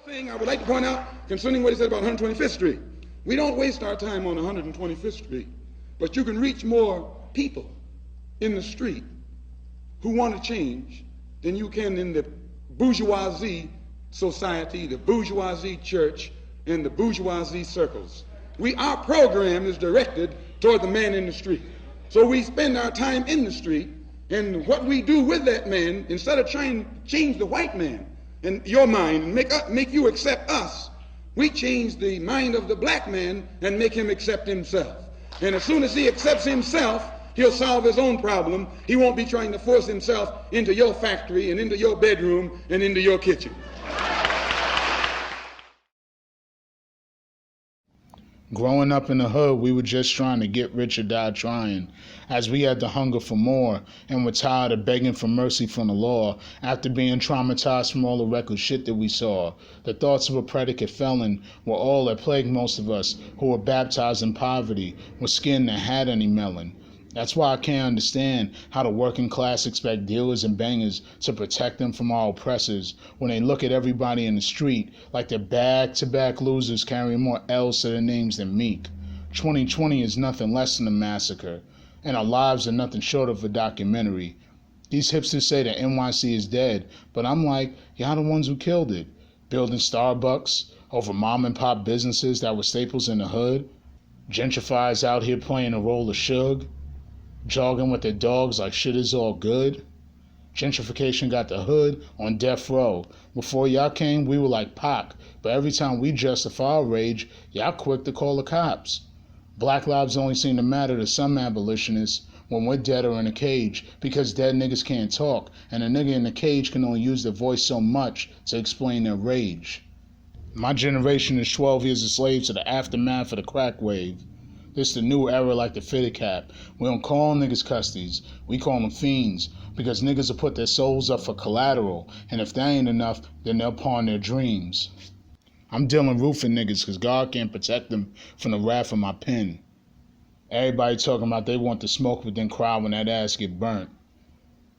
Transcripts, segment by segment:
thing I would like to point out concerning what he said about 125th Street. We don't waste our time on 125th Street, but you can reach more people in the street who want to change than you can in the bourgeoisie society, the bourgeoisie church, and the bourgeoisie circles. Our program is directed toward the man in the street. So we spend our time in the street, and what we do with that man, instead of trying to change the white man in your mind and make you accept us, we change the mind of the black man and make him accept himself. And as soon as he accepts himself, he'll solve his own problem. He won't be trying to force himself into your factory and into your bedroom and into your kitchen. Growing up in the hood, we were just trying to get rich or die trying, as we had the hunger for more and were tired of begging for mercy from the law after being traumatized from all the reckless shit that we saw. The thoughts of a predicate felon were all that plagued most of us who were baptized in poverty, with skin that had any melon. That's why I can't understand how the working class expect dealers and bangers to protect them from our oppressors when they look at everybody in the street like they're back-to-back losers carrying more L's to their names than Meek. 2020 is nothing less than a massacre, and our lives are nothing short of a documentary. These hipsters say that NYC is dead, but I'm like, y'all the ones who killed it, building Starbucks over mom and pop businesses that were staples in the hood, gentrifiers out here playing the role of Suge, jogging with their dogs like shit is all good. Gentrification got the hood on death row. Before y'all came, we were like Pac, but every time we justify our rage, y'all quick to call the cops. Black lives only seem to matter to some abolitionists when we're dead or in a cage, because dead niggas can't talk, and a nigga in the cage can only use their voice so much to explain their rage. My generation is 12 years a slave to the aftermath of the crack wave. This the new era like the fitted cap. We don't call niggas custies, we call them fiends, because niggas will put their souls up for collateral, and if that ain't enough, then they'll pawn their dreams. I'm dealing roofing niggas because God can't protect them from the wrath of my pen. Everybody talking about they want the smoke but then cry when that ass get burnt.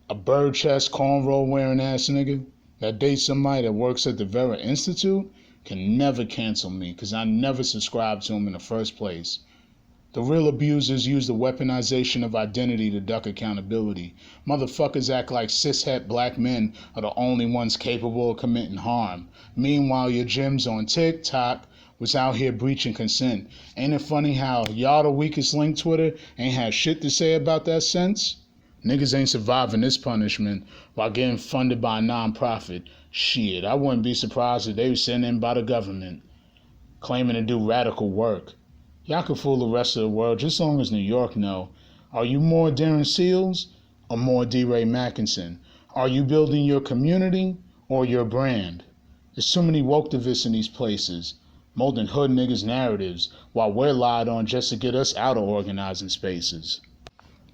A bird chest cornrow wearing ass nigga that dates somebody that works at the Vera Institute can never cancel me because I never subscribed to him in the first place. The real abusers use the weaponization of identity to duck accountability. Motherfuckers act like cishet black men are the only ones capable of committing harm. Meanwhile, your gyms on TikTok was out here breaching consent. Ain't it funny how y'all the weakest link Twitter ain't had shit to say about that since? Niggas ain't surviving this punishment while getting funded by a non-profit. Shit, I wouldn't be surprised if they was sent in by the government, claiming to do radical work. Y'all can fool the rest of the world just as long as New York know. Are you more Darren Seals or more D-Ray Mackinson? Are you building your community or your brand? There's too many wokedivists in these places, molding hood niggas' narratives while we're lied on just to get us out of organizing spaces.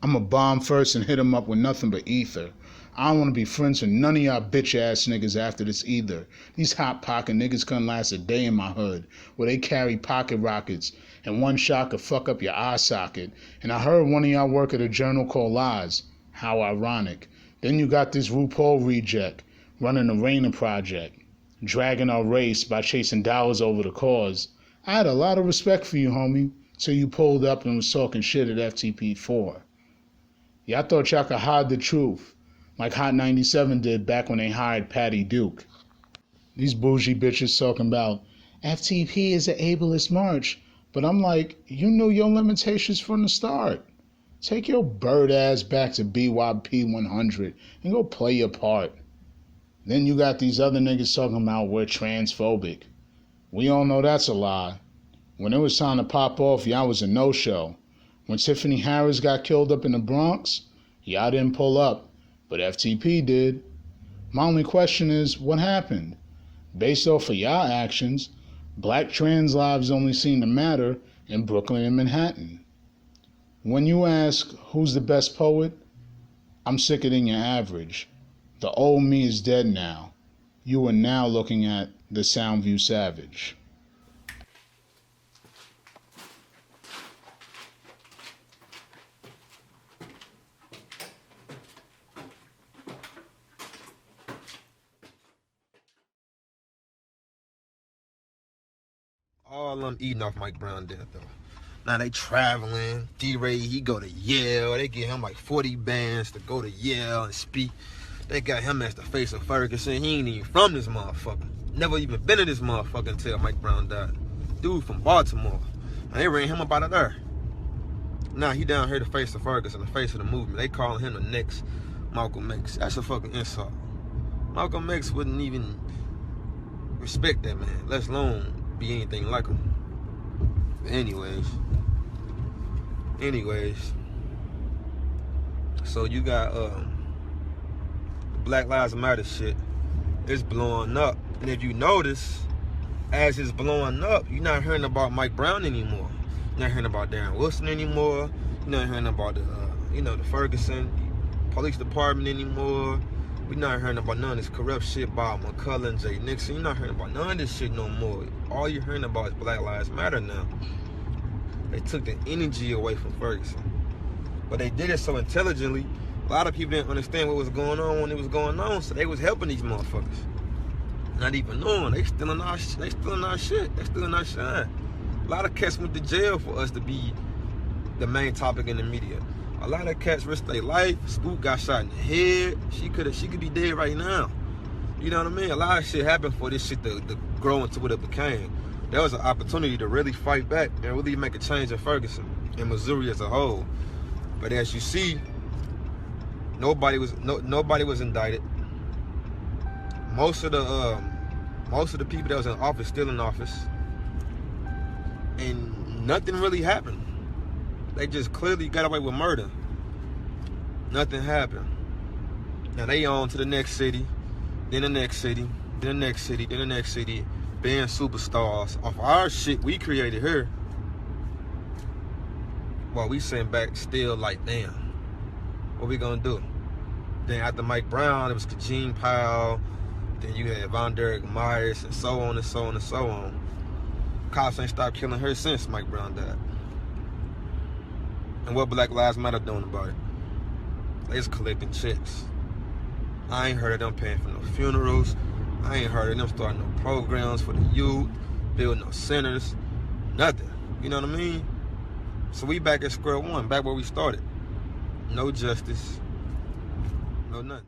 I'ma bomb first and hit 'em up with nothing but ether. I don't want to be friends with none of y'all bitch-ass niggas after this either. These hot pocket niggas couldn't last a day in my hood, where they carry pocket rockets, and one shot could fuck up your eye socket. And I heard one of y'all work at a journal called Lies. How ironic. Then you got this RuPaul reject, running the Rainer Project, dragging our race by chasing dollars over the cause. I had a lot of respect for you, homie, till you pulled up and was talking shit at FTP4. Y'all thought y'all could hide the truth, like Hot 97 did back when they hired Patty Duke. These bougie bitches talking about FTP is an ableist march, but I'm like, you knew your limitations from the start. Take your bird ass back to BYP 100 and go play your part. Then you got these other niggas talking about we're transphobic. We all know that's a lie. When it was time to pop off, y'all was a no-show. When Tiffany Harris got killed up in the Bronx, y'all didn't pull up, but FTP did. My only question is, what happened? Based off of y'all actions, black trans lives only seem to matter in Brooklyn and Manhattan. When you ask who's the best poet, I'm sicker than your average. The old me is dead now. You are now looking at the Soundview Savage. All of them eating off Mike Brown death, though. Now they traveling. D-Ray, he go to Yale. They get him like 40 bands to go to Yale and speak. They got him as the face of Ferguson. He ain't even from this motherfucker. Never even been in this motherfucker until Mike Brown died. Dude from Baltimore. And they ran him up out of there. Now he down here the face of Ferguson, the face of the movement. They calling him the next Malcolm X. That's a fucking insult. Malcolm X wouldn't even respect that man, let alone be anything like him. But anyways. So you got Black Lives Matter shit. It's blowing up. And if you notice, as it's blowing up, you're not hearing about Mike Brown anymore. You're not hearing about Darren Wilson anymore. You're not hearing about the Ferguson Police Department anymore. We're not hearing about none of this corrupt shit by McCullough, Jay Nixon. You're not hearing about none of this shit no more. All you're hearing about is Black Lives Matter now. They took the energy away from Ferguson. But they did it so intelligently, a lot of people didn't understand what was going on when it was going on, so they was helping these motherfuckers. Not even knowing, they stealing our shit, they stealing our shine. A lot of cats went to jail for us to be the main topic in the media. A lot of cats risked their life. Spook got shot in the head. She could be dead right now. You know what I mean? A lot of shit happened for this shit to grow into what it became. There was an opportunity to really fight back and really make a change in Ferguson and Missouri as a whole. But as you see, nobody was indicted. Most of the people that was in office still in office, and nothing really happened. They just clearly got away with murder. Nothing happened. Now they on to the next city, then the next city, then the next city, then the next city, being superstars off our shit we created here. While we sitting back still like, damn, what we gonna do? Then after Mike Brown, it was Eugene Powell. Then you had Von Derek Myers, and so on and so on and so on. Cops ain't stopped killing her since Mike Brown died. And what Black Lives Matter doing about it? They just collecting checks. I ain't heard of them paying for no funerals. I ain't heard of them starting no programs for the youth, building no centers, nothing. You know what I mean? So we back at square one, back where we started. No justice, no nothing.